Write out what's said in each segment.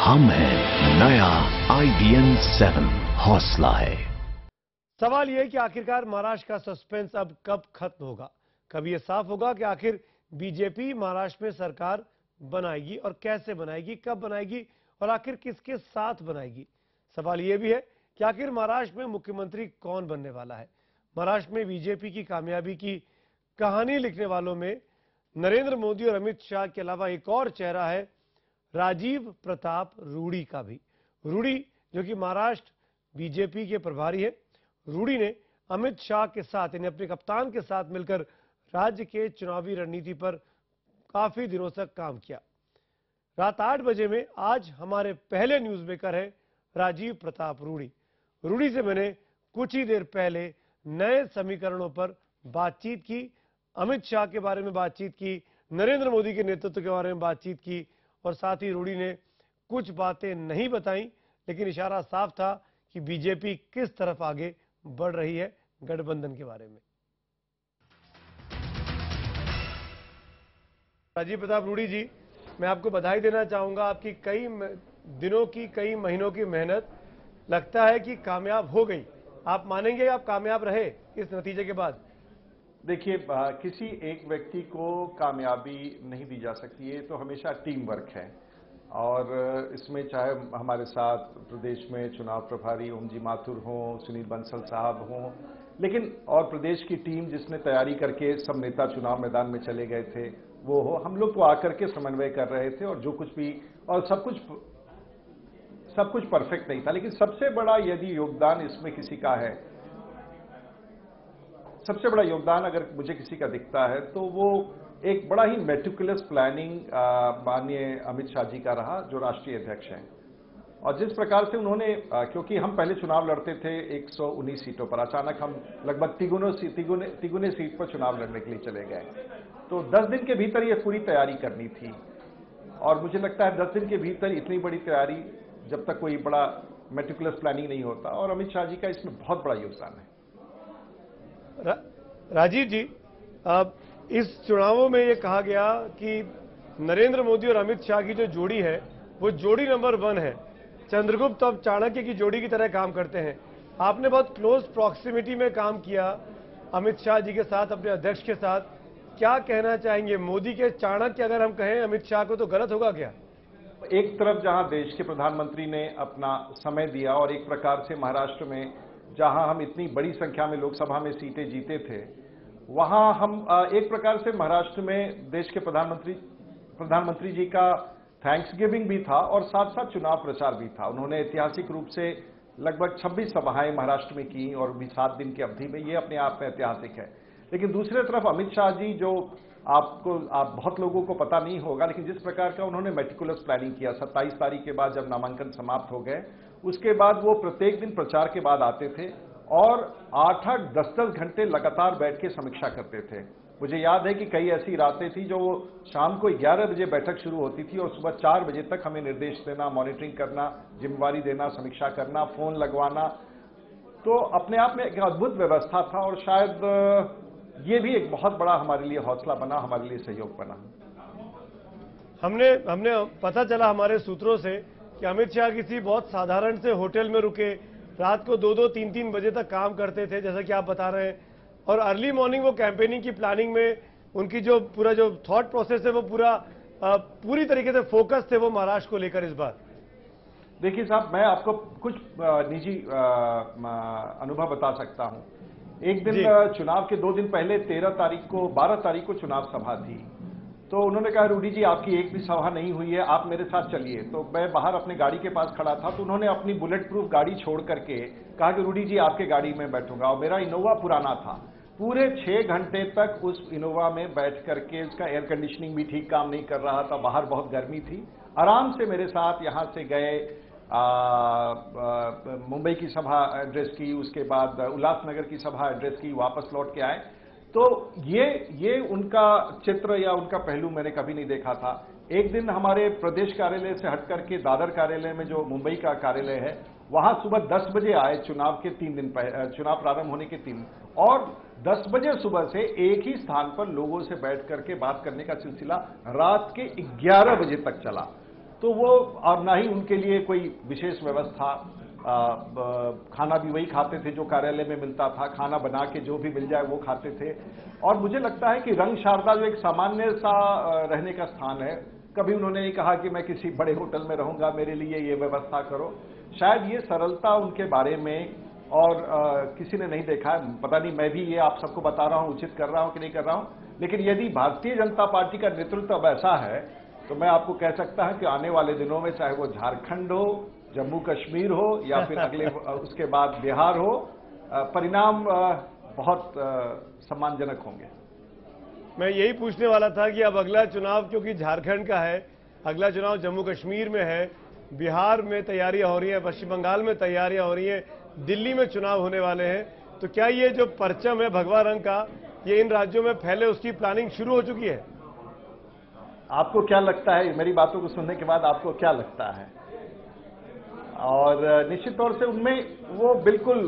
हम हैं नया IDN 7, हौसला है। सवाल यह है कि आखिरकार महाराष्ट्र का सस्पेंस अब कब खत्म होगा। कब यह साफ होगा कि आखिर बीजेपी महाराष्ट्र में सरकार बनाएगी और कैसे बनाएगी, कब बनाएगी और आखिर किसके साथ बनाएगी। सवाल यह भी है कि आखिर महाराष्ट्र में मुख्यमंत्री कौन बनने वाला है। महाराष्ट्र में बीजेपी की कामयाबी की कहानी लिखने वालों में नरेंद्र मोदी और अमित शाह के अलावा एक और चेहरा है, राजीव प्रताप रूडी का भी। रूडी जो कि महाराष्ट्र बीजेपी के प्रभारी है। रूडी ने अमित शाह के साथ यानी अपने कप्तान के साथ मिलकर राज्य के चुनावी रणनीति पर काफी दिनों तक काम किया। रात 8 बजे में आज हमारे पहले न्यूज मेकर है राजीव प्रताप रूडी। रूडी से मैंने कुछ ही देर पहले नए समीकरणों पर बातचीत की, अमित शाह के बारे में बातचीत की, नरेंद्र मोदी के नेतृत्व के बारे में बातचीत की और साथ ही रूडी ने कुछ बातें नहीं बताई, लेकिन इशारा साफ था कि बीजेपी किस तरफ आगे बढ़ रही है गठबंधन के बारे में। राजीव प्रताप रूडी जी, मैं आपको बधाई देना चाहूंगा। आपकी कई दिनों की, कई महीनों की मेहनत लगता है कि कामयाब हो गई। आप मानेंगे आप कामयाब रहे इस नतीजे के बाद? देखिए, किसी एक व्यक्ति को कामयाबी नहीं दी जा सकती है, तो हमेशा टीम वर्क है। और इसमें चाहे हमारे साथ प्रदेश में चुनाव प्रभारी ओम जी माथुर हों, सुनील बंसल साहब हों, लेकिन और प्रदेश की टीम जिसने तैयारी करके सब नेता चुनाव मैदान में चले गए थे वो हो, हम लोग तो आकर के समन्वय कर रहे थे और जो कुछ भी और सब कुछ परफेक्ट नहीं था। लेकिन सबसे बड़ा यदि योगदान इसमें किसी का है, सबसे बड़ा योगदान अगर मुझे किसी का दिखता है तो वो एक बड़ा ही मेटिकुलस प्लानिंग माननीय अमित शाह जी का रहा, जो राष्ट्रीय अध्यक्ष हैं। और जिस प्रकार से उन्होंने, क्योंकि हम पहले चुनाव लड़ते थे 119 सीटों पर, अचानक हम लगभग तिगुने सीट पर चुनाव लड़ने के लिए चले गए। तो 10 दिन के भीतर ये पूरी तैयारी करनी थी और मुझे लगता है 10 दिन के भीतर इतनी बड़ी तैयारी जब तक कोई बड़ा मेटिकुलस प्लानिंग नहीं होता, और अमित शाह जी का इसमें बहुत बड़ा योगदान है। राजीव जी, अब इस चुनावों में ये कहा गया कि नरेंद्र मोदी और अमित शाह की जो जोड़ी है वो जोड़ी नंबर 1 है। चंद्रगुप्त अब चाणक्य की जोड़ी की तरह काम करते हैं। आपने बहुत क्लोज प्रॉक्सिमिटी में काम किया अमित शाह जी के साथ, अपने अध्यक्ष के साथ। क्या कहना चाहेंगे, मोदी के चाणक्य अगर हम कहें अमित शाह को तो गलत होगा क्या? एक तरफ जहां देश के प्रधानमंत्री ने अपना समय दिया और एक प्रकार से महाराष्ट्र में जहां हम इतनी बड़ी संख्या में लोकसभा में सीटें जीते थे, वहां हम एक प्रकार से महाराष्ट्र में देश के प्रधानमंत्री जी का थैंक्स गिविंग भी था और साथ साथ चुनाव प्रचार भी था। उन्होंने ऐतिहासिक रूप से लगभग 26 सभाएं महाराष्ट्र में की और भी 7 दिन की अवधि में, ये अपने आप में ऐतिहासिक है। लेकिन दूसरी तरफ अमित शाह जी, जो आप बहुत लोगों को पता नहीं होगा, लेकिन जिस प्रकार का उन्होंने मेटिकुलस प्लानिंग किया, 27 तारीख के बाद जब नामांकन समाप्त हो गए उसके बाद वो प्रत्येक दिन प्रचार के बाद आते थे और 8-8, 10-10 घंटे लगातार बैठ के समीक्षा करते थे। मुझे याद है कि कई ऐसी रातें थी जो शाम को 11 बजे बैठक शुरू होती थी और सुबह 4 बजे तक हमें निर्देश देना, मॉनिटरिंग करना, जिम्मेवारी देना, समीक्षा करना, फोन लगवाना। तो अपने आप में एक अद्भुत व्यवस्था था और शायद ये भी एक बहुत बड़ा हमारे लिए हौसला बना, हमारे लिए सहयोग बना। हमने पता चला हमारे सूत्रों से कि अमित शाह किसी बहुत साधारण से होटल में रुके रात को 2-2, 3-3 बजे तक काम करते थे, जैसा कि आप बता रहे हैं, और अर्ली मॉर्निंग वो कैंपेनिंग की प्लानिंग में उनकी जो पूरा जो थॉट प्रोसेस है वो पूरी तरीके से फोकस थे वो महाराष्ट्र को लेकर इस बार। देखिए साहब, मैं आपको कुछ निजी अनुभव बता सकता हूं। एक दिन चुनाव के 2 दिन पहले 12 तारीख को चुनाव सभा थी। तो उन्होंने कहा, रूडी जी आपकी एक भी सभा नहीं हुई है, आप मेरे साथ चलिए। तो मैं बाहर अपने गाड़ी के पास खड़ा था, तो उन्होंने अपनी बुलेट प्रूफ गाड़ी छोड़ करके कहा कि रूडी जी आपके गाड़ी में बैठूंगा। और मेरा इनोवा पुराना था। पूरे 6 घंटे तक उस इनोवा में बैठ करके, उसका एयर कंडीशनिंग भी ठीक काम नहीं कर रहा था, बाहर बहुत गर्मी थी, आराम से मेरे साथ यहां से गए, मुंबई की सभा एड्रेस की, उसके बाद उल्लासनगर की सभा एड्रेस की, वापस लौट के आए। तो ये उनका चित्र या उनका पहलू मैंने कभी नहीं देखा था। एक दिन हमारे प्रदेश कार्यालय से हट करके दादर कार्यालय में, जो मुंबई का कार्यालय है, वहां सुबह 10 बजे आए, चुनाव के 3 दिन पहले, चुनाव प्रारंभ होने के 3 और 10 बजे सुबह से एक ही स्थान पर लोगों से बैठ करके बात करने का सिलसिला रात के 11 बजे तक चला। तो वो और ना ही उनके लिए कोई विशेष व्यवस्था, खाना भी वही खाते थे जो कार्यालय में मिलता था, खाना बना के जो भी मिल जाए वो खाते थे। और मुझे लगता है कि रंग शारदा जो एक सामान्य सा रहने का स्थान है, कभी उन्होंने नहीं कहा कि मैं किसी बड़े होटल में रहूंगा, मेरे लिए ये व्यवस्था करो। शायद ये सरलता उनके बारे में और किसी ने नहीं देखा है। पता नहीं, मैं भी ये आप सबको बता रहा हूं, उचित कर रहा हूं कि नहीं कर रहा हूं, लेकिन यदि भारतीय जनता पार्टी का नेतृत्व अब ऐसा है तो मैं आपको कह सकता हूं कि आने वाले दिनों में चाहे वो झारखंड हो, जम्मू कश्मीर हो या फिर अगले उसके बाद बिहार हो, परिणाम बहुत सम्मानजनक होंगे। मैं यही पूछने वाला था कि अब अगला चुनाव क्योंकि झारखंड का है, अगला चुनाव जम्मू कश्मीर में है, बिहार में तैयारियां हो रही हैं, पश्चिम बंगाल में तैयारियां हो रही हैं, दिल्ली में चुनाव होने वाले हैं, तो क्या ये जो परचम है भगवा रंग का, ये इन राज्यों में फैले, उसकी प्लानिंग शुरू हो चुकी है? आपको क्या लगता है, मेरी बातों को सुनने के बाद आपको क्या लगता है? और निश्चित तौर से उनमें वो बिल्कुल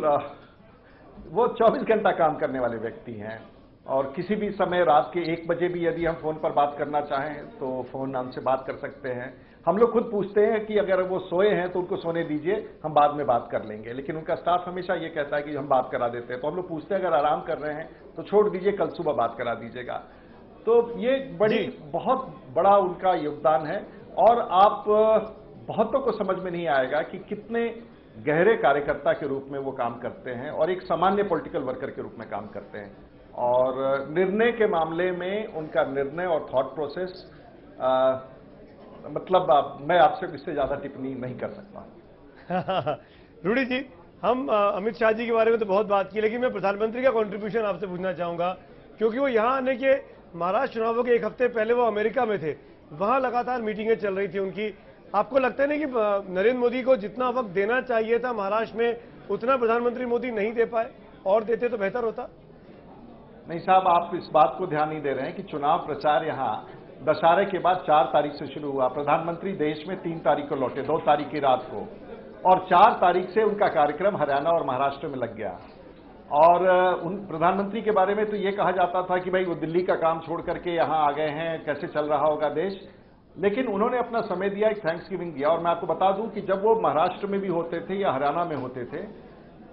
वो 24 घंटा काम करने वाले व्यक्ति हैं और किसी भी समय रात के 1 बजे भी यदि हम फोन पर बात करना चाहें तो फोन हमसे बात कर सकते हैं। हम लोग खुद पूछते हैं कि अगर वो सोए हैं तो उनको सोने दीजिए, हम बाद में बात कर लेंगे, लेकिन उनका स्टाफ हमेशा ये कहता है कि हम बात करा देते हैं। तो हम लोग पूछते हैं अगर आराम कर रहे हैं तो छोड़ दीजिए, कल सुबह बात करा दीजिएगा। तो ये बहुत बड़ा उनका योगदान है और आप बहुतों को समझ में नहीं आएगा कि कितने गहरे कार्यकर्ता के रूप में वो काम करते हैं और एक सामान्य पॉलिटिकल वर्कर के रूप में काम करते हैं। और निर्णय के मामले में उनका निर्णय और थॉट प्रोसेस, मतलब मैं आपसे इससे ज्यादा टिप्पणी नहीं कर सकता। रूडी जी, हम अमित शाह जी के बारे में तो बहुत बात की, लेकिन मैं प्रधानमंत्री का कंट्रीब्यूशन आपसे पूछना चाहूंगा, क्योंकि वो यहाँ आने के महाराष्ट्र चुनावों के 1 हफ्ते पहले वो अमेरिका में थे, वहां लगातार मीटिंगें चल रही थी उनकी। आपको लगता है नहीं कि नरेंद्र मोदी को जितना वक्त देना चाहिए था महाराष्ट्र में, उतना प्रधानमंत्री मोदी नहीं दे पाए, और देते तो बेहतर होता? नहीं साहब, आप इस बात को ध्यान नहीं दे रहे हैं कि चुनाव प्रचार यहाँ दशहरे के बाद 4 तारीख से शुरू हुआ। प्रधानमंत्री देश में 3 तारीख को लौटे, 2 तारीख की रात को, और 4 तारीख से उनका कार्यक्रम हरियाणा और महाराष्ट्र में लग गया। और उन प्रधानमंत्री के बारे में तो ये कहा जाता था कि भाई वो दिल्ली का काम छोड़ करके यहाँ आ गए हैं, कैसे चल रहा होगा देश। लेकिन उन्होंने अपना समय दिया, एक थैंक्स गिविंग दिया। और मैं आपको बता दूं कि जब वो महाराष्ट्र में भी होते थे या हरियाणा में होते थे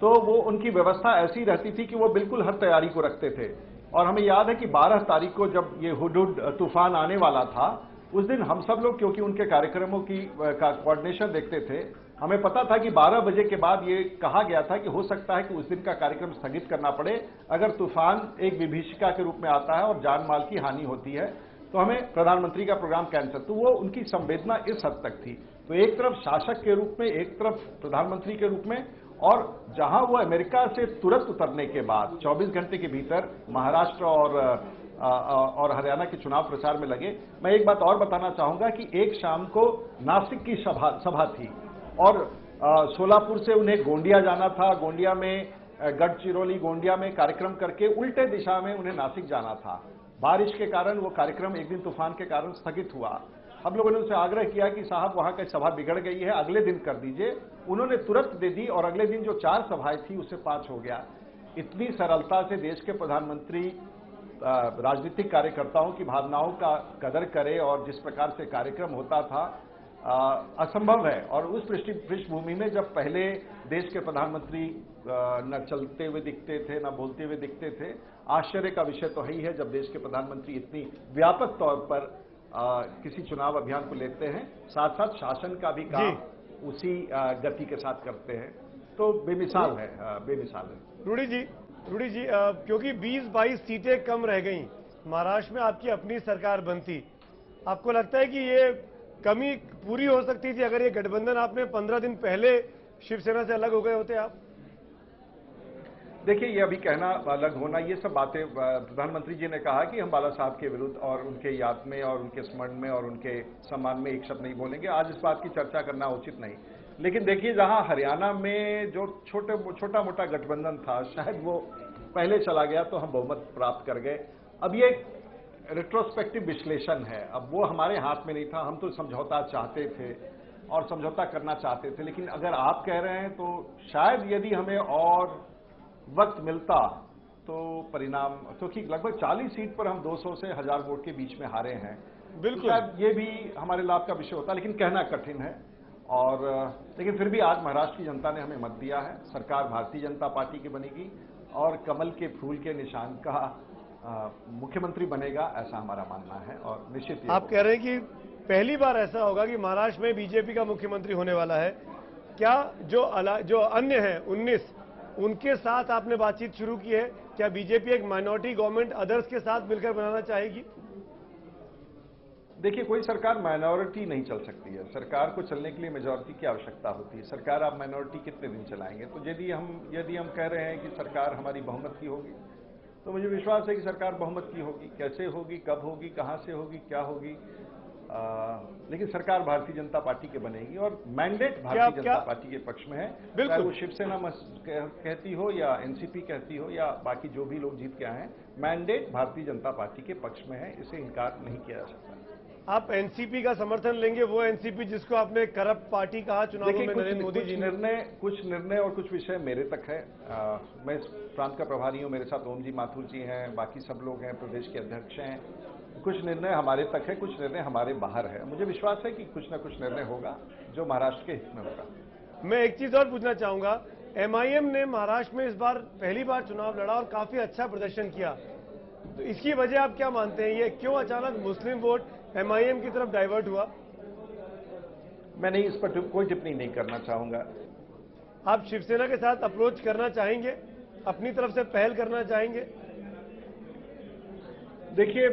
तो वो उनकी व्यवस्था ऐसी रहती थी कि वो बिल्कुल हर तैयारी को रखते थे। और हमें याद है कि 12 तारीख को जब ये हुडहुड तूफान आने वाला था, उस दिन हम सब लोग क्योंकि उनके कार्यक्रमों का कोऑर्डिनेशन देखते थे, हमें पता था कि 12 बजे के बाद ये कहा गया था कि हो सकता है कि उस दिन का कार्यक्रम स्थगित करना पड़े अगर तूफान एक विभीषिका के रूप में आता है और जान माल की हानि होती है, तो हमें प्रधानमंत्री का प्रोग्राम कैंसिल। तो वो उनकी संवेदना इस हद तक थी। तो एक तरफ शासक के रूप में, एक तरफ प्रधानमंत्री के रूप में, और जहां वो अमेरिका से तुरंत उतरने के बाद 24 घंटे के भीतर महाराष्ट्र और हरियाणा के चुनाव प्रचार में लगे। मैं एक बात और बताना चाहूंगा कि एक शाम को नासिक की सभा थी और सोलापुर से उन्हें गोंडिया जाना था। गोंडिया में गढ़चिरौली गोंडिया में कार्यक्रम करके उल्टे दिशा में उन्हें नासिक जाना था। बारिश के कारण वो कार्यक्रम एक दिन तूफान के कारण स्थगित हुआ। हम लोगों ने उनसे आग्रह किया कि साहब वहां की सभा बिगड़ गई है, अगले दिन कर दीजिए। उन्होंने तुरंत दे दी और अगले दिन जो 4 सभाएं थी उससे 5 हो गया। इतनी सरलता से देश के प्रधानमंत्री राजनीतिक कार्यकर्ताओं की भावनाओं का कदर करे और जिस प्रकार से कार्यक्रम होता था, असंभव है। और उस पृष्ठभूमि में जब पहले देश के प्रधानमंत्री न चलते हुए दिखते थे, न बोलते हुए दिखते थे, आश्चर्य का विषय तो है ही है जब देश के प्रधानमंत्री इतनी व्यापक तौर पर किसी चुनाव अभियान को लेते हैं, साथ साथ शासन का भी काम उसी गति के साथ करते हैं। तो बेमिसाल है, बेमिसाल है। रूडी जी, क्योंकि 20-22 सीटें कम रह गई, महाराष्ट्र में आपकी अपनी सरकार बनती, आपको लगता है कि ये कमी पूरी हो सकती थी अगर ये गठबंधन आपने 15 दिन पहले शिवसेना से अलग हो गए होते आप? देखिए, ये अभी कहना अलग होना, ये सब बातें प्रधानमंत्री जी ने कहा कि हम बाला साहब के विरुद्ध और उनके याद में और उनके स्मरण में और उनके सम्मान में एक शब्द नहीं बोलेंगे। आज इस बात की चर्चा करना उचित नहीं। लेकिन देखिए, जहां हरियाणा में जो छोटा मोटा गठबंधन था, शायद वो पहले चला गया तो हम बहुमत प्राप्त कर गए। अब ये रेट्रोस्पेक्टिव विश्लेषण है, अब वो हमारे हाथ में नहीं था। हम तो समझौता चाहते थे और समझौता करना चाहते थे, लेकिन अगर आप कह रहे हैं तो शायद यदि हमें और वक्त मिलता तो परिणाम, क्योंकि लगभग 40 सीट पर हम 200 से 1000 वोट के बीच में हारे हैं। बिल्कुल। शायद ये भी हमारे लाभ का विषय होता, लेकिन कहना कठिन है। और लेकिन फिर भी आज महाराष्ट्र की जनता ने हमें मत दिया है। सरकार भारतीय जनता पार्टी की बनेगी और कमल के फूल के निशान का मुख्यमंत्री बनेगा, ऐसा हमारा मानना है। और निश्चित आप कह रहे हैं कि पहली बार ऐसा होगा कि महाराष्ट्र में बीजेपी का मुख्यमंत्री होने वाला है। क्या जो अन्य हैं 19, उनके साथ आपने बातचीत शुरू की है? क्या बीजेपी एक माइनॉरिटी गवर्नमेंट अदर्स के साथ मिलकर बनाना चाहेगी? देखिए, कोई सरकार माइनॉरिटी नहीं चल सकती है। सरकार को चलने के लिए मेजॉरिटी की आवश्यकता होती है। सरकार आप माइनॉरिटी कितने दिन चलाएंगे? तो यदि हम कह रहे हैं कि सरकार हमारी बहुमत की होगी, तो मुझे विश्वास है कि सरकार बहुमत की होगी। कैसे होगी, कब होगी, कहां से होगी, क्या होगी, लेकिन सरकार भारतीय जनता पार्टी के बनेगी और मैंडेट भारतीय जनता पार्टी के पक्ष में है। चाहे वो शिवसेना कहती हो या एनसीपी कहती हो या बाकी जो भी लोग जीत के आए हैं, मैंडेट भारतीय जनता पार्टी के पक्ष में है। इसे इनकार नहीं किया जा सकता। आप एनसीपी का समर्थन लेंगे, वो एनसीपी जिसको आपने करप्ट पार्टी कहा चुनावों में नरेंद्र मोदी जी ने? कुछ निर्णय और कुछ विषय मेरे तक है। मैं इस प्रांत का प्रभारी हूं, मेरे साथ ओम जी माथुर जी हैं, बाकी सब लोग हैं, प्रदेश के अध्यक्ष हैं। कुछ निर्णय हमारे तक है, कुछ निर्णय हमारे बाहर है। मुझे विश्वास है कि कुछ ना कुछ निर्णय होगा जो महाराष्ट्र के हित में होगा। मैं एक चीज और पूछना चाहूंगा, एमआईएम ने महाराष्ट्र में इस बार पहली बार चुनाव लड़ा और काफी अच्छा प्रदर्शन किया, तो इसकी वजह आप क्या मानते हैं? ये क्यों अचानक मुस्लिम वोट एमआईएम की तरफ डाइवर्ट हुआ? मैं नहीं, इस पर कोई टिप्पणी नहीं करना चाहूंगा। आप शिवसेना के साथ अप्रोच करना चाहेंगे, अपनी तरफ से पहल करना चाहेंगे? देखिए,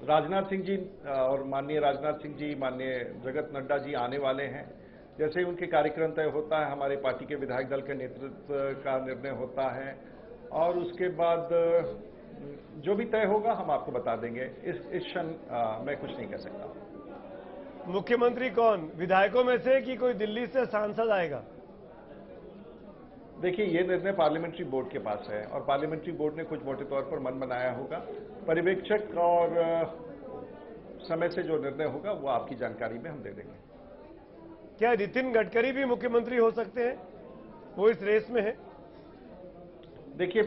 राजनाथ सिंह जी और माननीय राजनाथ सिंह जी, माननीय जगत नड्डा जी आने वाले हैं। जैसे ही उनके कार्यक्रम तय होता है, हमारे पार्टी के विधायक दल के नेतृत्व का निर्णय होता है और उसके बाद जो भी तय होगा हम आपको बता देंगे। इस क्षण मैं कुछ नहीं कह सकता। मुख्यमंत्री कौन, विधायकों में से कि कोई दिल्ली से सांसद आएगा? देखिए, ये निर्णय पार्लियामेंट्री बोर्ड के पास है और पार्लियामेंट्री बोर्ड ने कुछ मोटे तौर पर मन बनाया होगा। पर्यवेक्षक और समय से जो निर्णय होगा वो आपकी जानकारी में हम दे देंगे। क्या नितिन गडकरी भी मुख्यमंत्री हो सकते हैं? वो इस रेस में है? देखिए,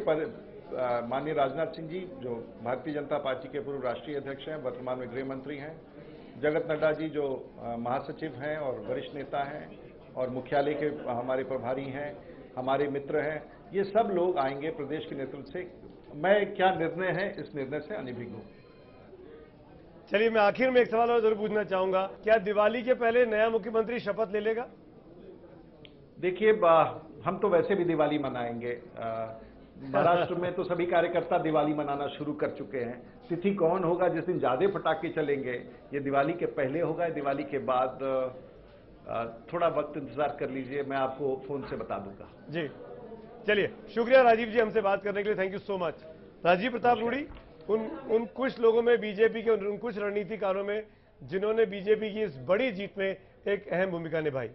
माननीय राजनाथ सिंह जी जो भारतीय जनता पार्टी के पूर्व राष्ट्रीय अध्यक्ष हैं, वर्तमान में गृह मंत्री हैं। जगत नड्डा जी जो महासचिव हैं और वरिष्ठ नेता हैं और मुख्यालय के हमारे प्रभारी हैं, हमारे मित्र हैं, ये सब लोग आएंगे प्रदेश के नेतृत्व से। मैं क्या निर्णय है, इस निर्णय से अनभिज्ञ हूं। चलिए, मैं आखिर में एक सवाल और जरूर पूछना चाहूंगा, क्या दिवाली के पहले नया मुख्यमंत्री शपथ ले लेगा? देखिए, हम तो वैसे भी दिवाली मनाएंगे। महाराष्ट्र में तो सभी कार्यकर्ता दिवाली मनाना शुरू कर चुके हैं। तिथि कौन होगा जिस दिन ज्यादा पटाखे चलेंगे, ये दिवाली के पहले होगा, दिवाली के बाद, थोड़ा वक्त इंतजार कर लीजिए, मैं आपको फोन से बता दूंगा। जी, चलिए, शुक्रिया राजीव जी हमसे बात करने के लिए, thank you so much. Rajiv Pratap Rudy उन कुछ लोगों में बीजेपी के, उन कुछ रणनीतिकारों में जिन्होंने बीजेपी की इस बड़ी जीत में एक अहम भूमिका निभाई।